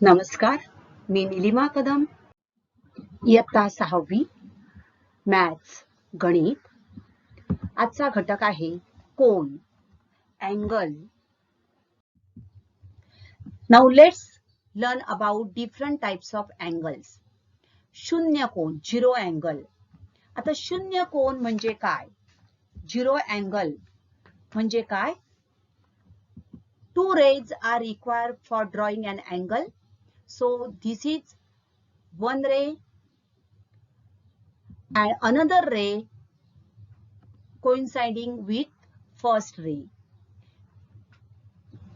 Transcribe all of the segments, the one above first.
नमस्कार, मी निलिमा कदम, इयत्ता 6वी, मॅथ्स, गणित. आजचा घटक आहे कोन, angle. Now let's learn about different types of angles. शून्य कोन, झिरो अँगल. आता शून्य कोन म्हणजे काय? झिरो अँगल म्हणजे काय? Two rays are required for drawing an angle. So this is one ray and another ray coinciding with first ray.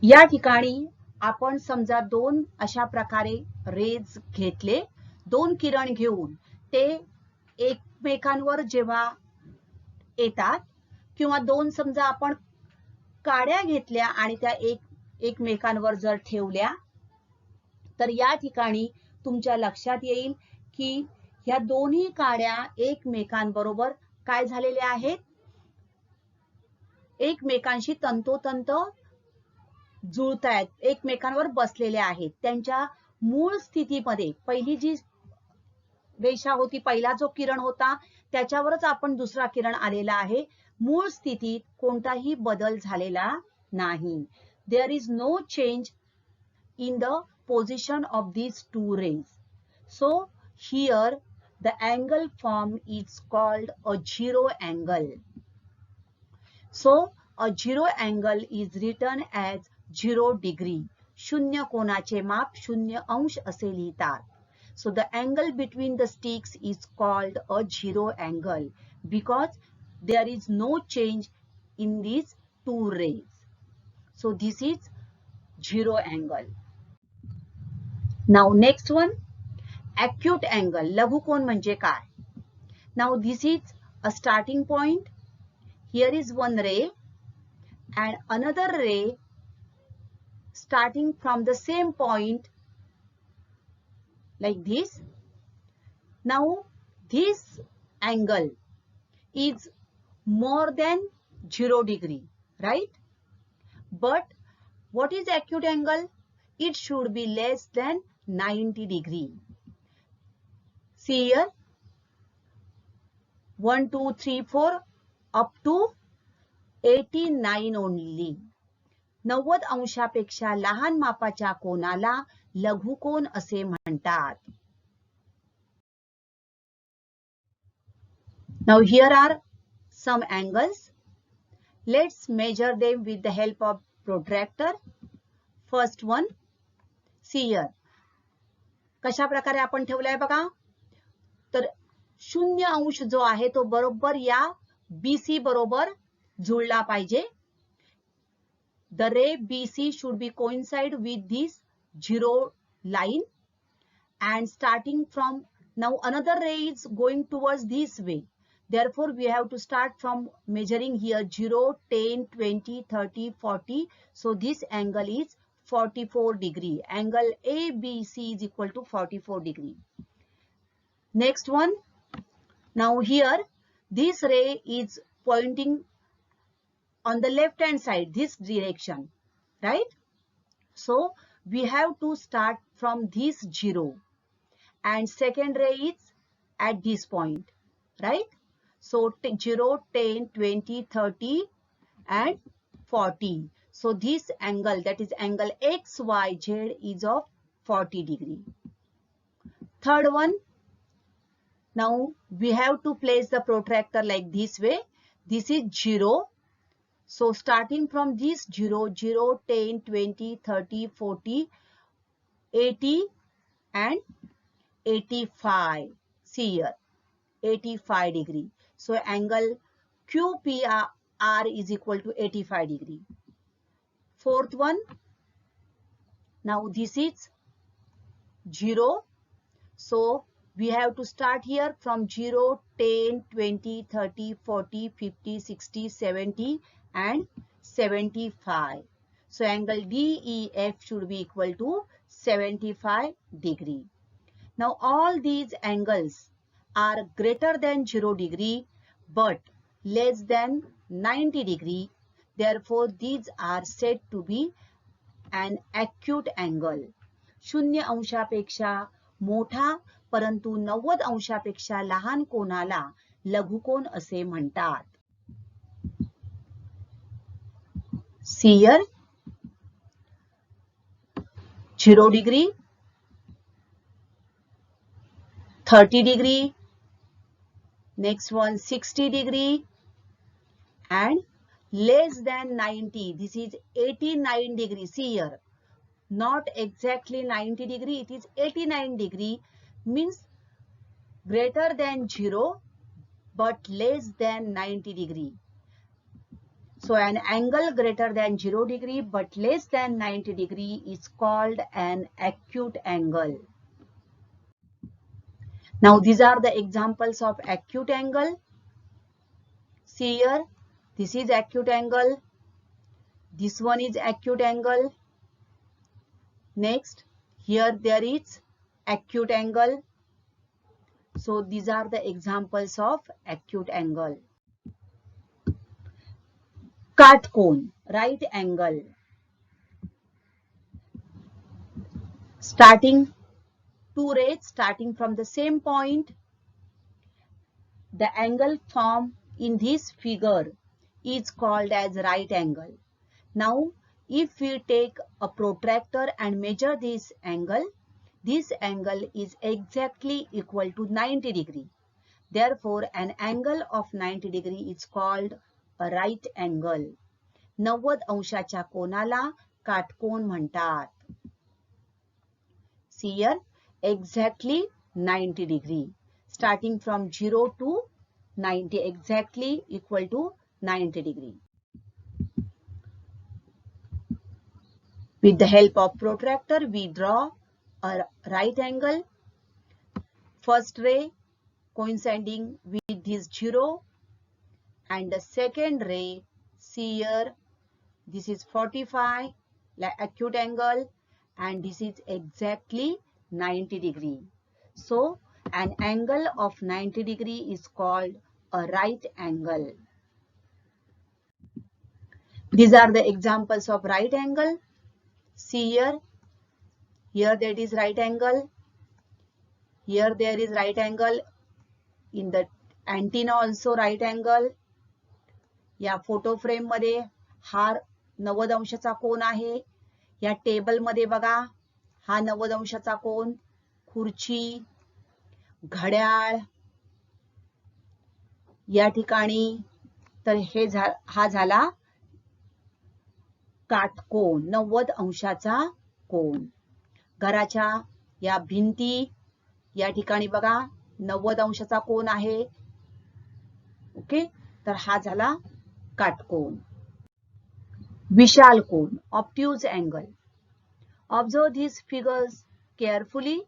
या ठिकाणी आपण समजा दोन अशा प्रकारे रेज घेतले, दोन किरण घेऊन ते एकमेकांवर जेव्हा येतात किंवा दोन समजा आपण काड्या घेतल्या आणि त्या एकमेकांवर जर ठेवल्या तर या ठिकाणी तुमच्या लक्षात येईल की ह्या दोन्ही काड्या एकमेकांबरोबर काय झालेल्या आहेत? एकमेकांशी तंतोतंत जुळतायत, एकमेकांवर बसलेल्या आहेत. त्यांच्या मूळ स्थितीमध्ये पहिली जी रेषा होती, पहिला जो किरण होता त्याच्यावरच आपण दुसरा किरण आलेला आहे. मूळ स्थितीत कोणताही बदल झालेला नाही. There is no change in the position of these two rays. So here the angle formed is called a zero angle. So a zero angle is written as 0 degree. शून्य कोनाचे माप 0 अंश असे लिहितात. So the angle between the sticks is called a zero angle because there is no change in these two rays. So this is zero angle. Now next one, acute angle. लघु कोन म्हणजे काय? Now this is a starting point. Here is one ray and another ray starting from the same point like this. Now this angle is more than 0 degree, right? But what is acute angle? It should be less than 90 degree. See here, 1, 2, 3, 4 up to 89 only. 90 अंशापेक्षा लहान मापाच्या कोनाला लघुकोन असे म्हणतात. Now here are some angles. Let's measure them with the help of protractor. First one, see here. कशा प्रकारे आपण ठेवलाय बघा. तर 0 अंश जो आहे तो बरोबर या BC बरोबर जुळला पाहिजे. The ray BC should be coincide with this 0 line and starting from now another ray is going towards this way. Therefore we have to start from measuring here 0, 10, 20, 30, 40. So this angle is 44 degree. Angle ABC is equal to 44 degree. Next one. Now here this ray is pointing on the left hand side, this direction, right? So we have to start from this 0 and second ray is at this point, right? So 0, 10, 20, 30 and 40. So this angle, that is angle XYZ, is of 40 degree. Third one, now we have to place the protractor like this way. This is 0. So starting from this 0, 0, 10, 20, 30, 40, 80 and 85. See here, 85 degree. So angle QPR is equal to 85 degree. Fourth one, now this is 0. So we have to start here from 0, 10, 20, 30, 40, 50, 60, 70 and 75. So angle DEF should be equal to 75 degree. Now all these angles are greater than 0 degree but less than 90 degree. Therefore these are said to be an acute angle. 0 अंशापेक्षा मोठा परंतु 90 अंशापेक्षा लहान कोणाला लघुकोन असे म्हणतात. See here, 0 degree, 30 degree, next one 60 degree and less than 90. This is 89 degree. See here, not exactly 90 degree, it is 89 degree, means greater than 0 but less than 90 degree. So an angle greater than 0 degree but less than 90 degree is called an acute angle. Now these are the examples of acute angle. See here, this is acute angle. This one is acute angle. Next, here there is acute angle. So these are the examples of acute angle. Katkon, right angle. Starting two rays starting from the same point, the angle formed in this figure is called as right angle. Now if we take a protractor and measure this angle is exactly equal to 90 degree. Therefore an angle of 90 degree is called a right angle. 90 अंशाच्या कोणाला काटकोन म्हणतात. See here, exactly 90 degree. Starting from 0 to 90, exactly equal to 90 degree. With the help of protractor, we draw a right angle. First ray coinciding with this 0 and the second ray, see here, this is 45, like acute angle, and this is exactly 90 degree. So an angle of 90 degree is called a right angle. These are the examples of right angle. See here, here that is right angle, here there is right angle, in the antenna also right angle. या photo frame मध्ये हा 90 अंशाचा कोन आहे. या table मध्ये बघा हा 90 अंशाचा कोन, खुर्ची, घड्याळ या ठिकाणी, तर हे हा झाला काटकोन, 90 अंशाचा कोन. घराच्या या भिंती या ठिकाणी बघा 90 अंशाचा कोन आहे. ओके, तर हा झाला काटकोन. विशाल कोन, obtuse angle. Observe these figures carefully.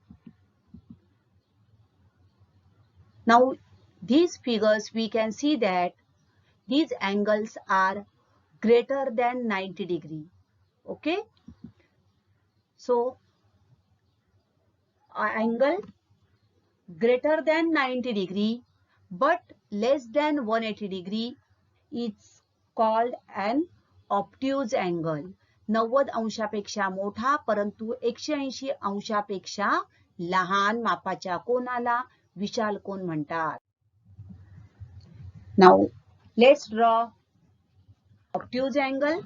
Now these figures we can see that these angles are greater than 90 degree. Okay, so angle greater than 90 degree but less than 180 degree is called an obtuse angle. 90 अंशापेक्षा मोठा परंतु 180 अंशापेक्षा लहान मापाच्या कोनाला विशाल कोन म्हणतात. Now let's draw obtuse angle.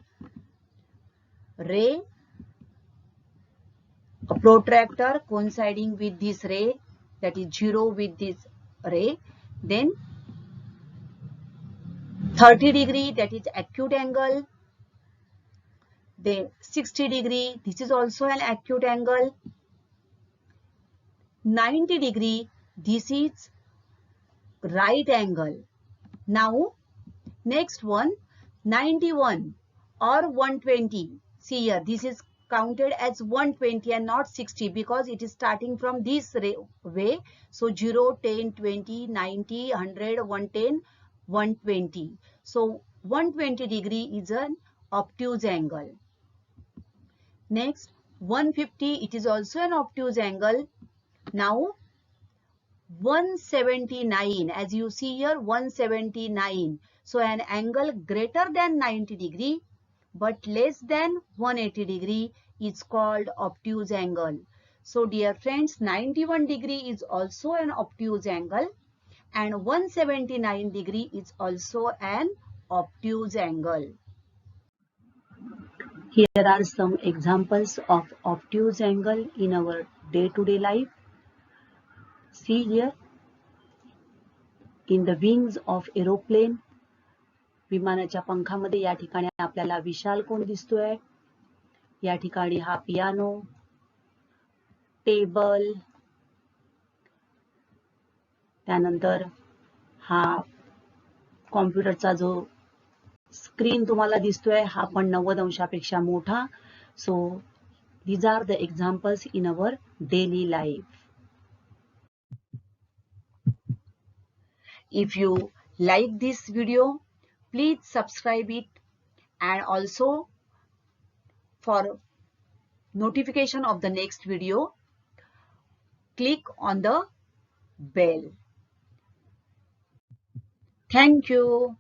Ray, a protractor coinciding with this ray, that is 0 with this ray, then 30 degree, that is acute angle, then 60 degree, this is also an acute angle, 90 degree, this is right angle. Now next one, 91 or 120, see here, this is counted as 120 and not 60 because it is starting from this way. So 0, 10, 20, 90, 100, 110, 120. So 120 degree is an obtuse angle. Next, 150, it is also an obtuse angle. Now, 179, as you see here, 179. So, an angle greater than 90 degree but less than 180 degree is called obtuse angle. So, dear friends, 91 degree is also an obtuse angle and 179 degree is also an obtuse angle. Here are some examples of obtuse angle in our day-to-day life. See here, in the wings of aeroplane, विमानाच्या पंखामध्ये या ठिकाणी आपल्याला विशाल कोन दिसतोय. या ठिकाणी हा piano, table, त्यानंतर हा कॉम्प्युटरचा जो स्क्रीन तुम्हाला दिसतोय हा पण 90 अंशापेक्षा मोठा. सो these are the examples in our daily life. If you like this video, please subscribe it, and also for notification of the next video, click on the bell. Thank you.